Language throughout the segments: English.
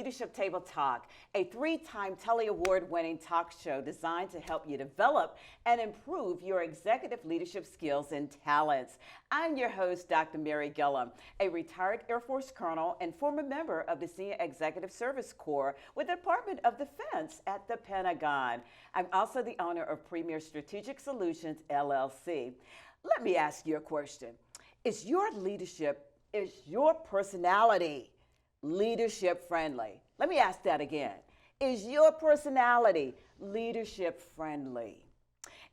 Leadership Table Talk, a 3-time Telly Award-winning talk show designed to help you develop and improve your executive leadership skills and talents. I'm your host, Dr. Mary Gillam, a retired Air Force colonel and former member of the Senior Executive Service Corps with the Department of Defense at the Pentagon. I'm also the owner of Premier Strategic Solutions, LLC. Let me ask you a question. Is your personality leadership friendly? Let me ask that again. Is your personality leadership friendly?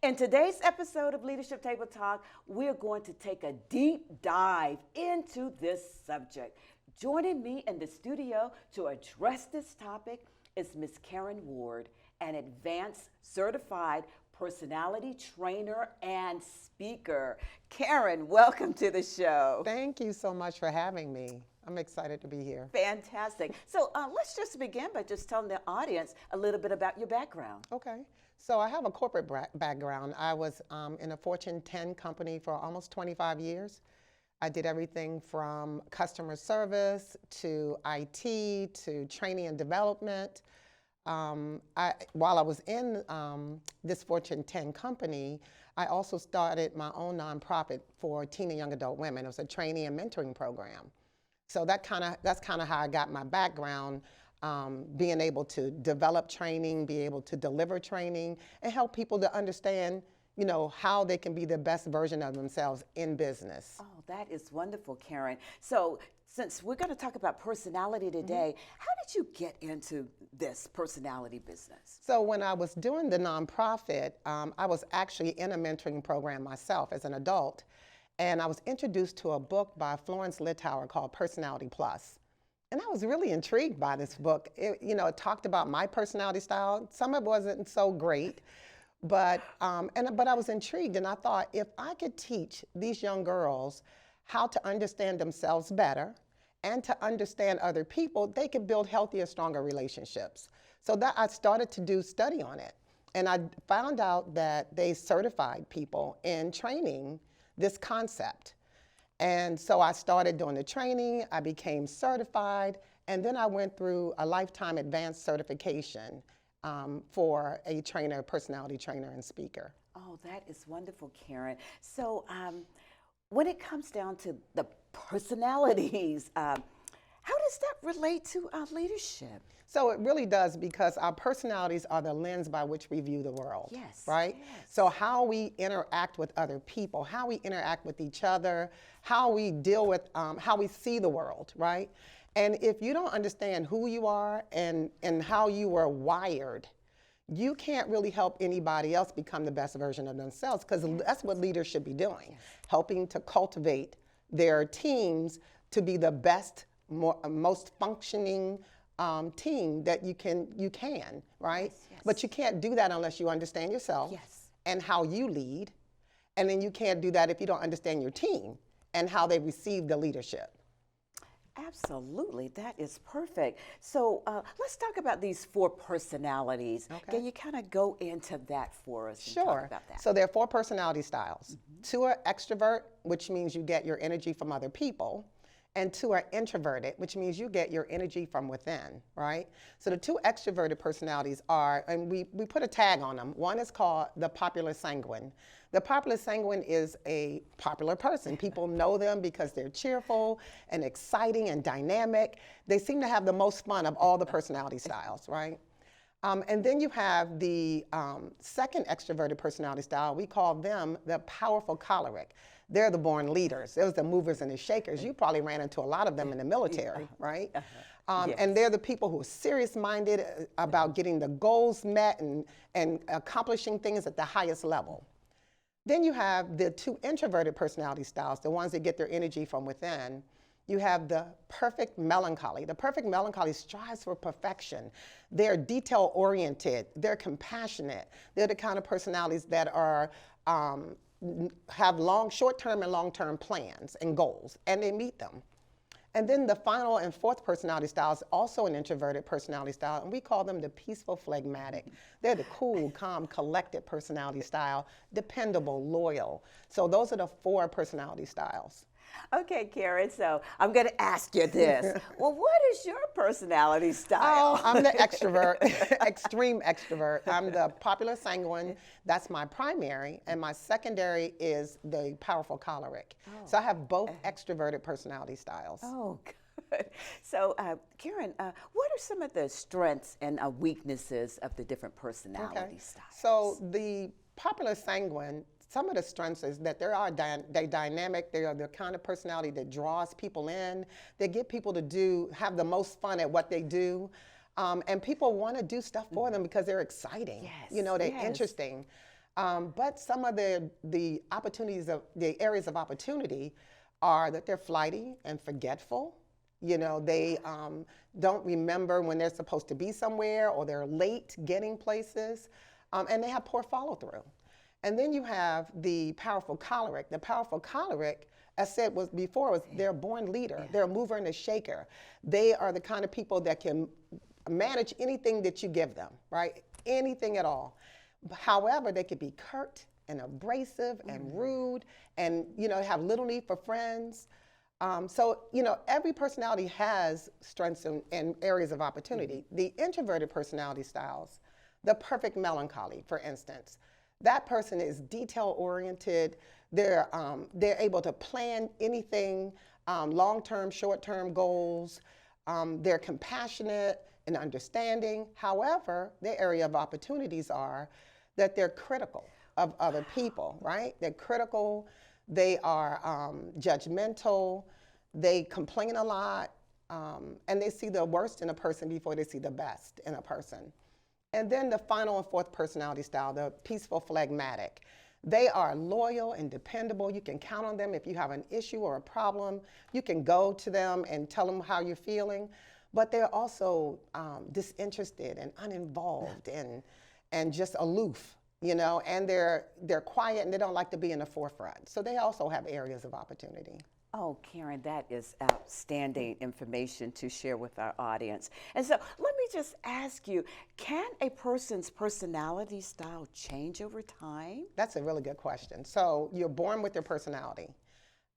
In today's episode of Leadership Table Talk, we're going to take a deep dive into this subject. Joining me in the studio to address this topic is Ms. Karen Ward, an advanced certified personality trainer and speaker. Karen, welcome to the show. Thank you so much for having me. I'm excited to be here. Fantastic. So let's just begin by just telling the audience a little bit about your background. Okay. So I have a corporate background. I was in a Fortune 10 company for almost 25 years. I did everything from customer service to IT to training and development. While I was in this Fortune 10 company, I also started my own nonprofit for teen and young adult women. It was a training and mentoring program. So that's kind of how I got my background, being able to develop training, be able to deliver training, and help people to understand, how they can be the best version of themselves in business. Oh, that is wonderful, Karen. So since we're going to talk about personality today, how did you get into this personality business? So when I was doing the nonprofit, I was actually in a mentoring program myself as an adult. And I was introduced to a book by Florence Littauer called Personality Plus. And I was really intrigued by this book. It talked about my personality style. Some of it wasn't so great, but I was intrigued. And I thought, if I could teach these young girls how to understand themselves better and to understand other people, they could build healthier, stronger relationships. So that I started to do study on it. And I found out that they certified people in training this concept. And so I started doing the training, I became certified, and then I went through a lifetime advanced certification for a trainer, personality trainer and speaker. Oh, that is wonderful, Karen. So when it comes down to the personalities, how does that relate to leadership? So it really does, because our personalities are the lens by which we view the world. Yes. Right? Yes. So how we interact with other people, how we interact with each other, how we deal with, how we see the world, right? And if you don't understand who you are and how you were wired, you can't really help anybody else become the best version of themselves, because that's what leaders should be doing, helping to cultivate their teams to be the best, most functioning team that you can, right? Yes. But you can't do that unless you understand yourself and how you lead. And then you can't do that if you don't understand your team and how they receive the leadership. Absolutely, that is perfect. So let's talk about these 4 personalities. Okay. Can you kind of go into that for us? Sure. And talk about that? So there are 4 personality styles. 2 are extrovert, which means you get your energy from other people. And 2 are introverted, which means you get your energy from within, right? So the 2 extroverted personalities are, and we put a tag on them. One is called the popular sanguine. The popular sanguine is a popular person. People know them because they're cheerful and exciting and dynamic. They seem to have the most fun of all the personality styles, right? And then you have the second extroverted personality style. We call them the powerful choleric. They're the born leaders. Those are the movers and the shakers. You probably ran into a lot of them in the military, right? Yes. And they're the people who are serious-minded about getting the goals met and accomplishing things at the highest level. Then you have the 2 introverted personality styles, the ones that get their energy from within. You have the perfect melancholy. The perfect melancholy strives for perfection. They're detail-oriented. They're compassionate. They're the kind of personalities that are have short-term and long-term plans and goals, and they meet them. And then the final and 4th personality style is also an introverted personality style, and we call them the peaceful phlegmatic. They're the cool, calm, collected personality style, dependable, loyal. So those are the 4 personality styles. Okay, Karen, so I'm going to ask you this. Well, what is your personality Oh, style? I'm the extrovert, extreme extrovert. I'm the popular sanguine. That's my primary. And my secondary is the powerful choleric. So I have both extroverted personality styles. Oh, good. So, Karen, what are some of the strengths and weaknesses of the different personality styles? So the popular sanguine, some of the strengths is that they dynamic. They are the kind of personality that draws people in. They get people to have the most fun at what they do. And people want to do stuff for them because they're exciting. Yes, You know, they're yes. interesting. But some of the opportunities the areas of opportunity are that they're flighty and forgetful. You know, they don't remember when they're supposed to be somewhere, or they're late getting places, and they have poor follow through. And then you have the powerful choleric. The powerful choleric, as said was before, they're a born leader. Yeah. They're a mover and a shaker. They are the kind of people that can manage anything that you give them, right? Anything at all. However, they could be curt and abrasive and rude, and have little need for friends. So every personality has strengths and areas of opportunity. The introverted personality styles, the perfect melancholy, for instance. That person is detail-oriented. They're able to plan anything, long-term, short-term goals. They're compassionate and understanding. However, their area of opportunities are that they're critical of other people, right? They're critical. They are judgmental. They complain a lot. And they see the worst in a person before they see the best in a person. And then the final and fourth personality style, the peaceful phlegmatic. They are loyal and dependable. You can count on them if you have an issue or a problem. You can go to them and tell them how you're feeling. But they're also disinterested and uninvolved and just aloof, and they're quiet and they don't like to be in the forefront. So they also have areas of opportunity. Oh, Karen, that is outstanding information to share with our audience. And so let me just ask you, can a person's personality style change over time? That's a really good question. So you're born with your personality,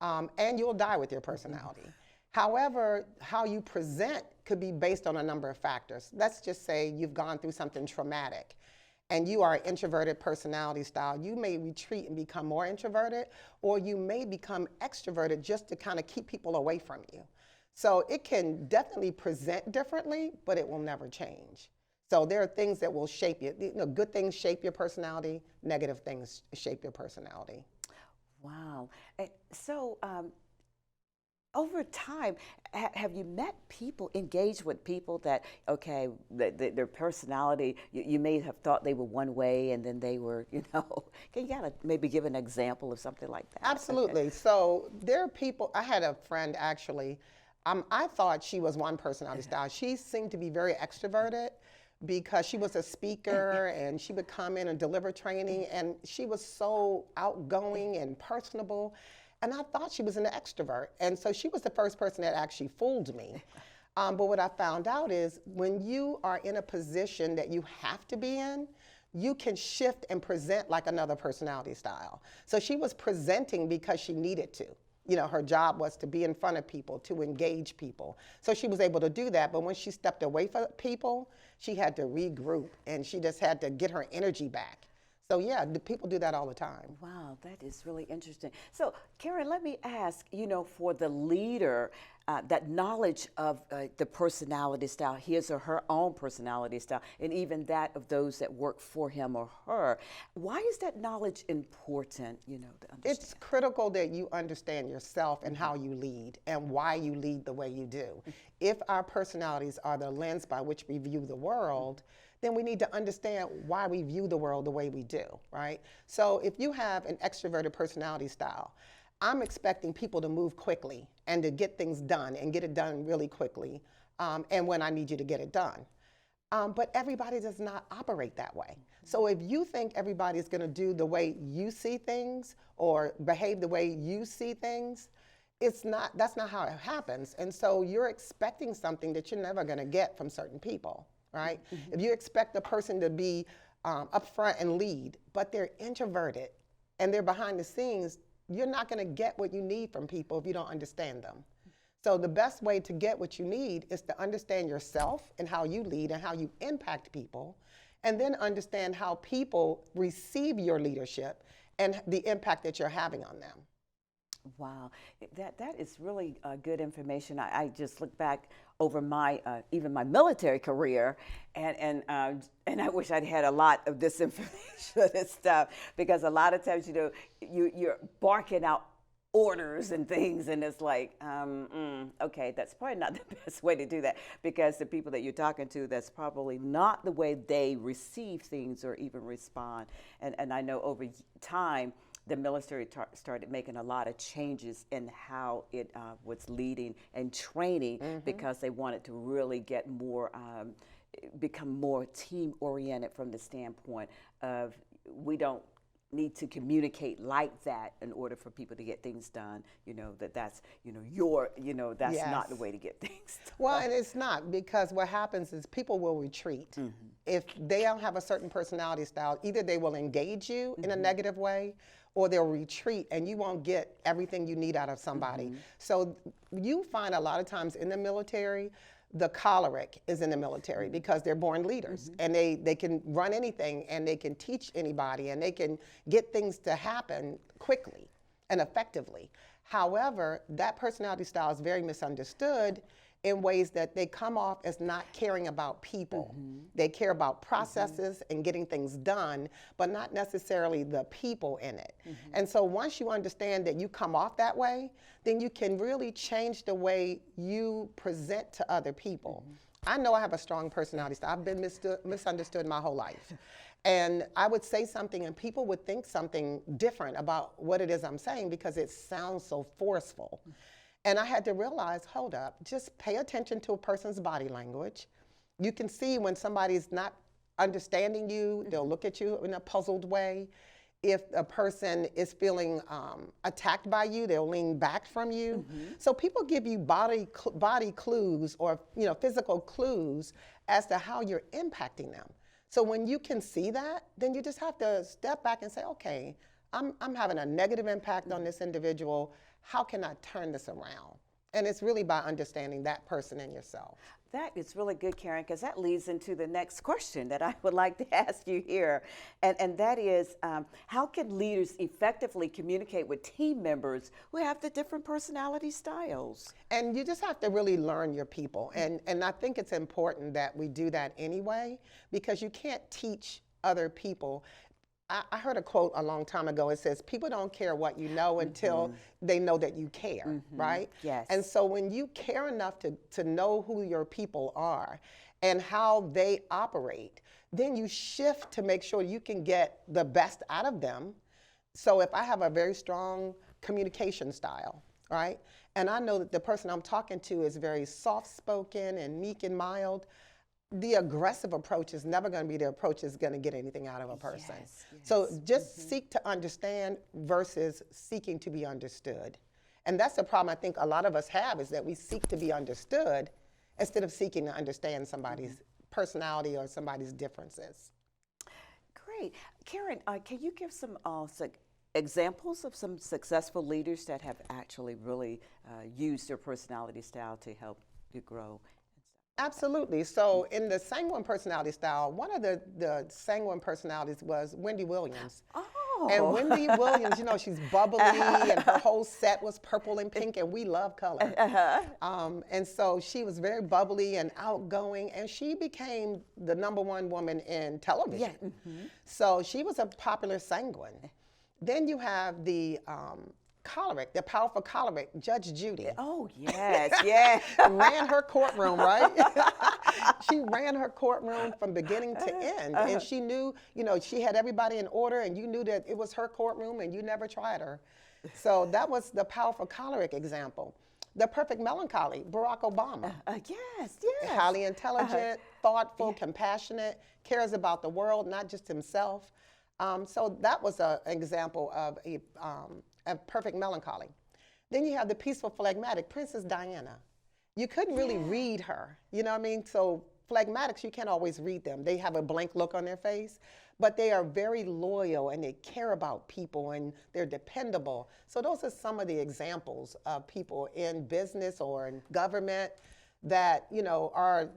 and you'll die with your personality. However, how you present could be based on a number of factors. Let's just say you've gone through something traumatic, and you are an introverted personality style. You may retreat and become more introverted, or you may become extroverted just to kind of keep people away from you. So it can definitely present differently, but it will never change. So there are things that will shape you. Good things shape your personality, negative things shape your personality. Wow. So over time, have you met people, engaged with people that, okay, their personality, you may have thought they were one way and then they were, can you maybe give an example of something like that? Absolutely. Okay. So there are people, I had a friend actually, I thought she was one personality style. She seemed to be very extroverted because she was a speaker and she would come in and deliver training, and she was so outgoing and personable. And I thought she was an extrovert. And so she was the first person that actually fooled me. But what I found out is when you are in a position that you have to be in, you can shift and present like another personality style. So she was presenting because she needed to. Her job was to be in front of people, to engage people. So she was able to do that. But when she stepped away from people, she had to regroup, and she just had to get her energy back. So yeah, people do that all the time. Wow, that is really interesting. So Karen, let me ask, for the leader, that knowledge of the personality style, his or her own personality style, and even that of those that work for him or her, why is that knowledge important, to understand? It's critical that you understand yourself and how you lead and why you lead the way you do. If our personalities are the lens by which we view the world, then we need to understand why we view the world the way we do, right? So if you have an extroverted personality style, I'm expecting people to move quickly and to get things done and get it done really quickly, and when I need you to get it done. But everybody does not operate that way. So if you think everybody's going to do the way you see things or behave the way you see things, that's not how it happens. And so you're expecting something that you're never going to get from certain people. Right? Mm-hmm. If you expect a person to be up front and lead, but they're introverted and they're behind the scenes, you're not going to get what you need from people if you don't understand them. So the best way to get what you need is to understand yourself and how you lead and how you impact people, and then understand how people receive your leadership and the impact that you're having on them. Wow, that is really good information. I just look back over my even my military career, and I wish I'd had a lot of this information and stuff, because a lot of times, you know, you're barking out orders and things, and it's like, okay, that's probably not the best way to do that, because the people that you're talking to, that's probably not the way they receive things or even respond. And I know over time, the military started making a lot of changes in how it was leading and training, because they wanted to really get more, become more team oriented from the standpoint of, we don't need to communicate like that in order for people to get things done. You know, that's, you know, that's Yes. not the way to get things done. Well, and it's not, because what happens is people will retreat. If they don't have a certain personality style, either they will engage you in a negative way, or they'll retreat and you won't get everything you need out of somebody. So you find a lot of times in the military, the choleric is in the military because they're born leaders, and they can run anything, and they can teach anybody, and they can get things to happen quickly and effectively. However, that personality style is very misunderstood in ways that they come off as not caring about people. They care about processes and getting things done, but not necessarily the people in it. And so once you understand that you come off that way, then you can really change the way you present to other people. I know I have a strong personality style. I've been misunderstood my whole life. And I would say something and people would think something different about what it is I'm saying, because it sounds so forceful. And I had to realize, hold up, just pay attention to a person's body language. You can see when somebody's not understanding you, they'll look at you in a puzzled way. If a person is feeling attacked by you, they'll lean back from you. So people give you body clues, or physical clues as to how you're impacting them. So when you can see that, then you just have to step back and say, okay, I'm having a negative impact on this individual. How can I turn this around? And it's really by understanding that person and yourself. That is really good, Karen, because that leads into the next question that I would like to ask you here. And that is, how can leaders effectively communicate with team members who have the different personality styles? And you just have to really learn your people. And I think it's important that we do that anyway, because you can't teach other people. I heard a quote a long time ago. It says, people don't care what you know until they know that you care, right? Yes. And so when you care enough to know who your people are and how they operate, then you shift to make sure you can get the best out of them. So if I have a very strong communication style, right, and I know that the person I'm talking to is very soft-spoken and meek and mild, the aggressive approach is never going to be the approach that's going to get anything out of a person. Yes, yes. So just seek to understand versus seeking to be understood. And that's the problem I think a lot of us have, is that we seek to be understood instead of seeking to understand somebody's personality or somebody's differences. Great. Karen, can you give some examples of some successful leaders that have actually really used their personality style to help you grow? Absolutely. So in the sanguine personality style, one of the sanguine personalities was Wendy Williams. Oh. And Wendy Williams, she's bubbly, and her whole set was purple and pink, and we love color. And so she was very bubbly and outgoing, and she became the #1 woman in television. Yeah. So she was a popular sanguine. Then you have the choleric, the powerful choleric, Judge Judy. Oh, yes, yes. Ran her courtroom, right? She ran her courtroom from beginning to end. And she knew, she had everybody in order, and you knew that it was her courtroom, and you never tried her. So that was the powerful choleric example. The perfect melancholy, Barack Obama. Yes, yes. Highly intelligent, thoughtful, compassionate, cares about the world, not just himself. So that was an example of a perfect melancholy. Then you have the peaceful phlegmatic, Princess Diana. You couldn't really read her, you know what I mean? So phlegmatics, you can't always read them. They have a blank look on their face, but they are very loyal and they care about people and they're dependable. So those are some of the examples of people in business or in government that, are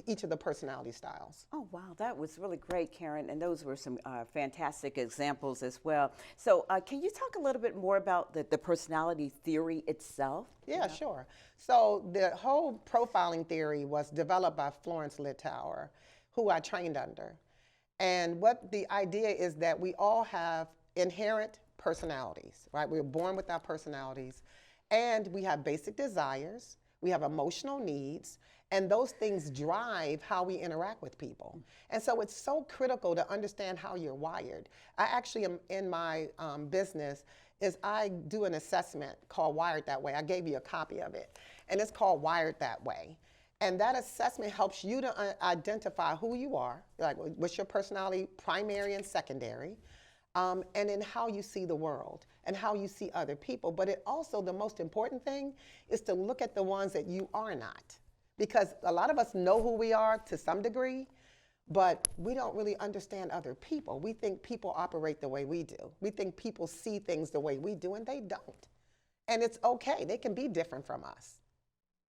each of the personality styles. Oh, wow, that was really great, Karen, and those were some fantastic examples as well. So can you talk a little bit more about the personality theory itself? Yeah, sure. So the whole profiling theory was developed by Florence Littauer, who I trained under. And what the idea is that we all have inherent personalities, right? We're born with our personalities, and we have basic desires, we have emotional needs, and those things drive how we interact with people. And so it's so critical to understand how you're wired. I actually am in my business is I do an assessment called Wired That Way. I gave you a copy of it, and it's called Wired That Way. And that assessment helps you to identify who you are, like what's your personality, primary and secondary, and then how you see the world and how you see other people. But it also, the most important thing is to look at the ones that you are not. Because a lot of us know who we are to some degree, but we don't really understand other people. We think people operate the way we do. We think people see things the way we do, and they don't. And it's okay. They can be different from us.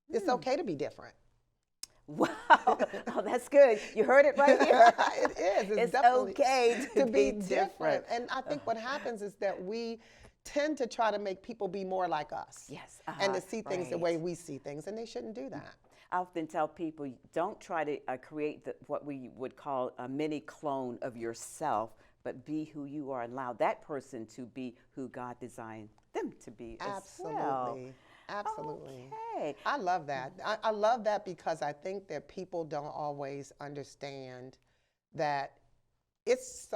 It's okay to be different. Wow, oh, that's good. You heard it right here. It is. It's definitely okay to be different. different. And I think what happens is that we tend to try to make people be more like us. Yes. And to see things the way we see things, and they shouldn't do that. I often tell people, don't try to create what we would call a mini clone of yourself, but be who you are and allow that person to be who God designed them to be as well. Absolutely. Okay. I love that. I love that because I think that people don't always understand that it's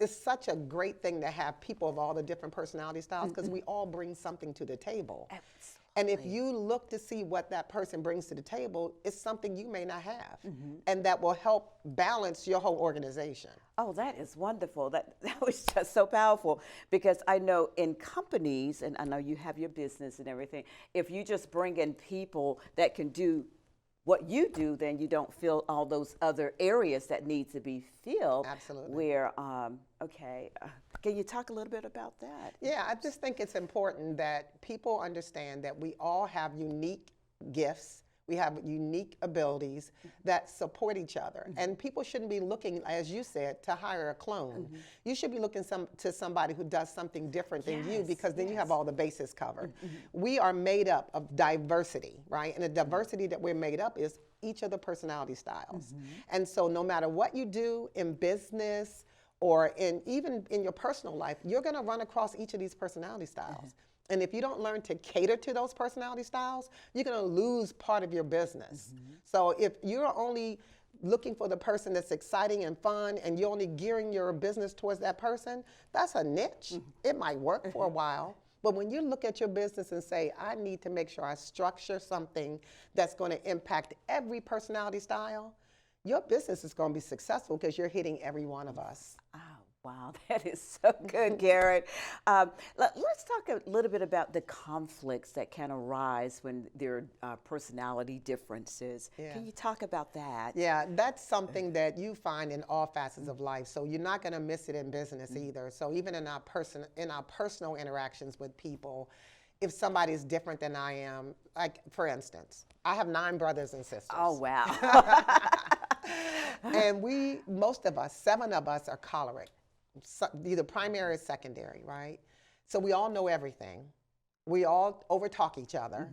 such a great thing to have people of all the different personality styles because we all bring something to the table. Absolutely. And if you look to see what that person brings to the table, it's something you may not have. And that will help balance your whole organization. Oh, that is wonderful. That was just so powerful because I know in companies, and I know you have your business and everything, if you just bring in people that can do what you do, then you don't fill all those other areas that need to be filled. Absolutely. Where, can you talk a little bit about that? Yeah, I just think it's important that people understand that we all have unique gifts. We have unique abilities that support each other. And people shouldn't be looking, as you said, to hire a clone. You should be looking to somebody who does something different than you because then you have all the bases covered. We are made up of diversity, right? And the diversity that we're made up is each of the personality styles. And so no matter what you do in business or even in your personal life, you're gonna run across each of these personality styles. And if you don't learn to cater to those personality styles, you're going to lose part of your business. So if you're only looking for the person that's exciting and fun and you're only gearing your business towards that person, that's a niche. It might work for a while. But when you look at your business and say, I need to make sure I structure something that's going to impact every personality style, your business is going to be successful because you're hitting every one of us. Oh, wow, that is so good, Garrett. Let's talk a little bit about the conflicts that can arise when there are personality differences. Yeah. Can you talk about that? Yeah, that's something that you find in all facets of life. So you're not going to miss it in business either. So even in our personal interactions with people, if somebody's different than I am, like for instance, I have 9 brothers and sisters. Oh, wow. And most of us, 7 of us are choleric, either primary or secondary, right? So we all know everything. We all overtalk each other.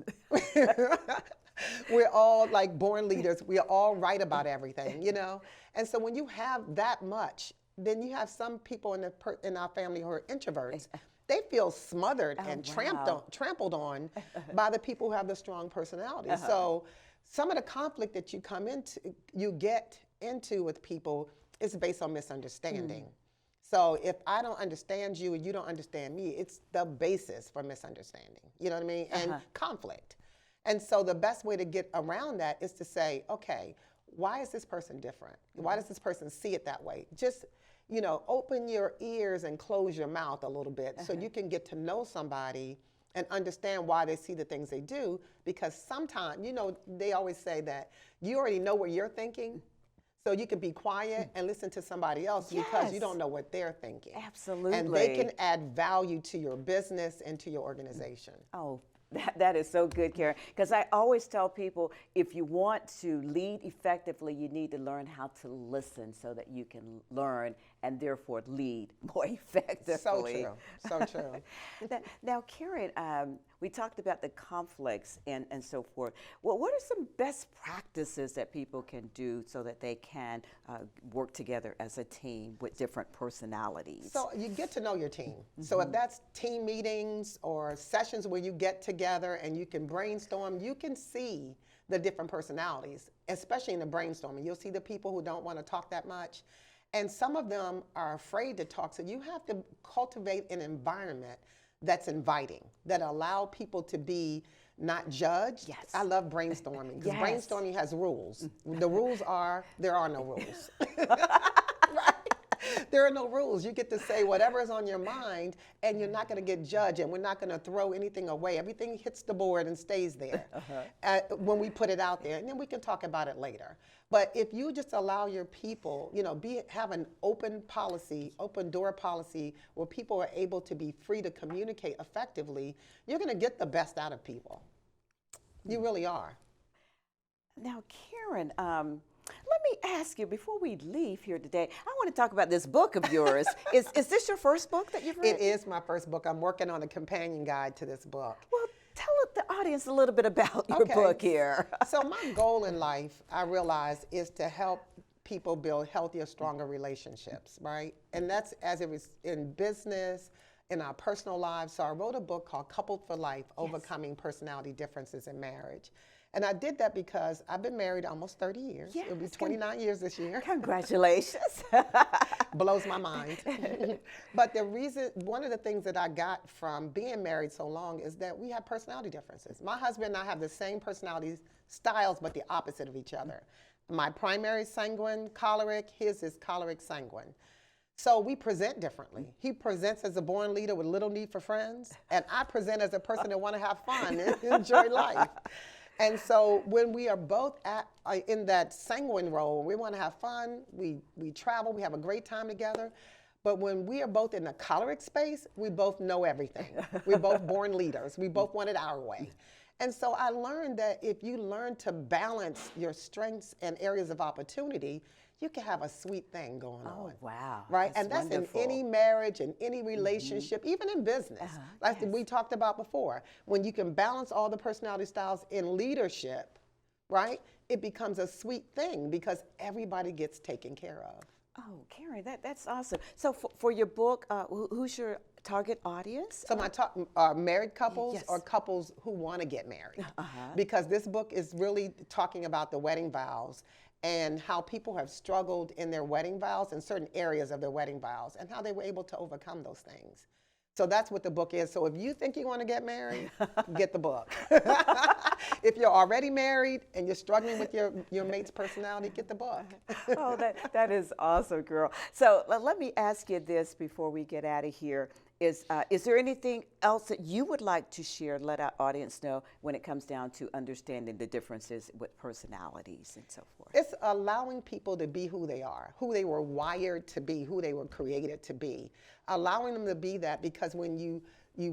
We're all like born leaders. We're all right about everything, you know? And so when you have that much, then you have some people in our family who are introverts. They feel smothered and trampled on by the people who have the strong personality. So some of the conflict that you get into with people is based on misunderstanding. So if I don't understand you and you don't understand me, it's the basis for misunderstanding. You know what I mean? And conflict. And so the best way to get around that is to say, okay, why is this person different? Why does this person see it that way? Just, you know, open your ears and close your mouth a little bit so you can get to know somebody and understand why they see the things they do, because sometimes, they always say that you already know what you're thinking, so you can be quiet and listen to somebody else because you don't know what they're thinking. Absolutely. And they can add value to your business and to your organization. Oh, that is so good, Karen, because I always tell people, if you want to lead effectively, you need to learn how to listen so that you can learn and therefore lead more effectively. So true, so true. Now, Karen, we talked about the conflicts and so forth. Well, what are some best practices that people can do so that they can work together as a team with different personalities? So you get to know your team. So if that's team meetings or sessions where you get together and you can brainstorm, you can see the different personalities, especially in the brainstorming. You'll see the people who don't want to talk that much. And some of them are afraid to talk. So you have to cultivate an environment that's inviting, that allow people to be not judged. Yes. I love brainstorming because brainstorming has rules. The rules are, there are no rules. Right? There are no rules. You get to say whatever is on your mind, and you're not going to get judged, and we're not going to throw anything away. Everything hits the board and stays there when we put it out there, and then we can talk about it later. But if you just allow your people, have an open policy, open door policy, where people are able to be free to communicate effectively, you're going to get the best out of people. You really are. Now, Karen, let me ask you, before we leave here today, I want to talk about this book of yours. Is this your first book that you've read? It is my first book. I'm working on a companion guide to this book. Well, tell the audience a little bit about your book here. So my goal in life, I realize, is to help people build healthier, stronger relationships, right? And that's as it was in business, in our personal lives. So I wrote a book called Coupled for Life, Overcoming Personality Differences in Marriage. And I did that because I've been married almost 30 years. Yes, It'll be 29 years this year. Congratulations. Blows my mind. But one of the things that I got from being married so long is that we have personality differences. My husband and I have the same personality styles, but the opposite of each other. My primary is sanguine, choleric, his is choleric sanguine. So we present differently. He presents as a born leader with little need for friends, and I present as a person that want to have fun and enjoy life. And so when we are both in that sanguine role, we want to have fun, we travel, we have a great time together. But when we are both in the choleric space, we both know everything. We're both born leaders. We both want it our way. And so I learned that if you learn to balance your strengths and areas of opportunity, you can have a sweet thing going on. Oh, wow. Right? And that's wonderful. in any marriage, in any relationship, even in business. Like we talked about before. When you can balance all the personality styles in leadership, right, it becomes a sweet thing because everybody gets taken care of. Oh, Karen, that's awesome. So for your book, who's your target audience? So married couples or couples who want to get married. Because this book is really talking about the wedding vows and how people have struggled in their wedding vows, in certain areas of their wedding vows, and how they were able to overcome those things. So that's what the book is. So if you think you want to get married, get the book. If you're already married and you're struggling with your mate's personality, get the book. Oh, that is awesome, girl. So let me ask you this before we get out of here. Is there anything else that you would like to share, let our audience know when it comes down to understanding the differences with personalities and so forth? It's allowing people to be who they are, who they were wired to be, who they were created to be. Allowing them to be that, because when you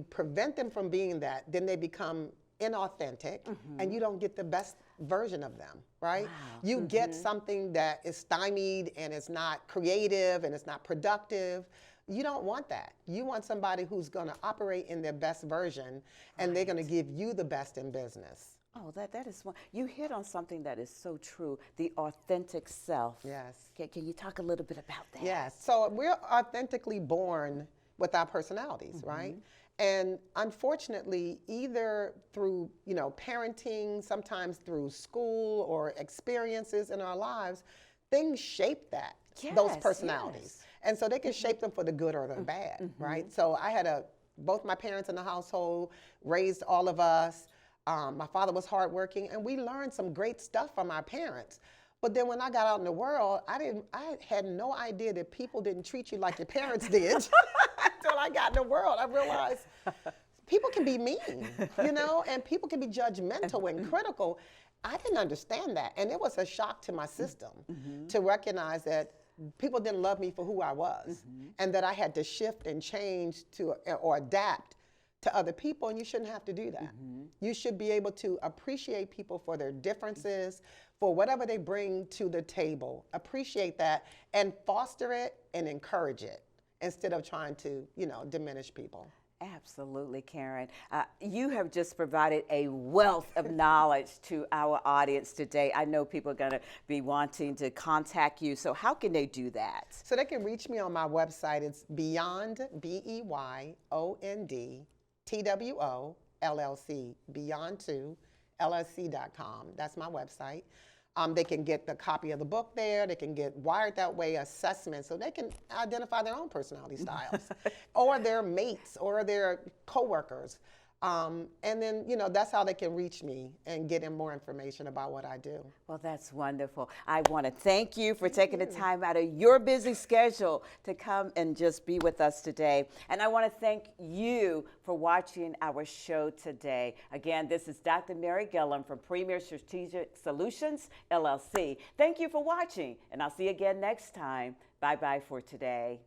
prevent them from being that, then they become inauthentic and you don't get the best version of them, right? Wow. You get something that is stymied and it's not creative and it's not productive. You don't want that. You want somebody who's going to operate in their best version, and they're going to give you the best in business. Oh, that is one. You hit on something that is so true, the authentic self. Yes. Can you talk a little bit about that? Yes. So we're authentically born with our personalities, right? And unfortunately, either through, parenting, sometimes through school or experiences in our lives, things shape those personalities. Yes. And so they can shape them for the good or the bad, right? So I had both my parents in the household raised all of us. My father was hardworking, and we learned some great stuff from our parents. But then when I got out in the world, I had no idea that people didn't treat you like your parents did. Until I got in the world, I realized people can be mean, and people can be judgmental and critical. I didn't understand that. And it was a shock to my system to recognize that people didn't love me for who I was and that I had to shift and change or adapt to other people, and you shouldn't have to do that. You should be able to appreciate people for their differences, for whatever they bring to the table. Appreciate that and foster it and encourage it instead of trying to, diminish people. Absolutely, Karen. You have just provided a wealth of knowledge to our audience today. I know people are going to be wanting to contact you. So how can they do that? So they can reach me on my website. It's Beyond, BEYOND, TWO, LLC, Beyond2, LLC.com. That's my website. They can get the copy of the book there. They can get Wired That Way assessments so they can identify their own personality styles or their mates or their coworkers. And then, that's how they can reach me and get in more information about what I do. Well, that's wonderful. I want to thank you for taking the time out of your busy schedule to come and just be with us today. And I want to thank you for watching our show today. Again, this is Dr. Mary Gillam from Premier Strategic Solutions, LLC. Thank you for watching, and I'll see you again next time. Bye-bye for today.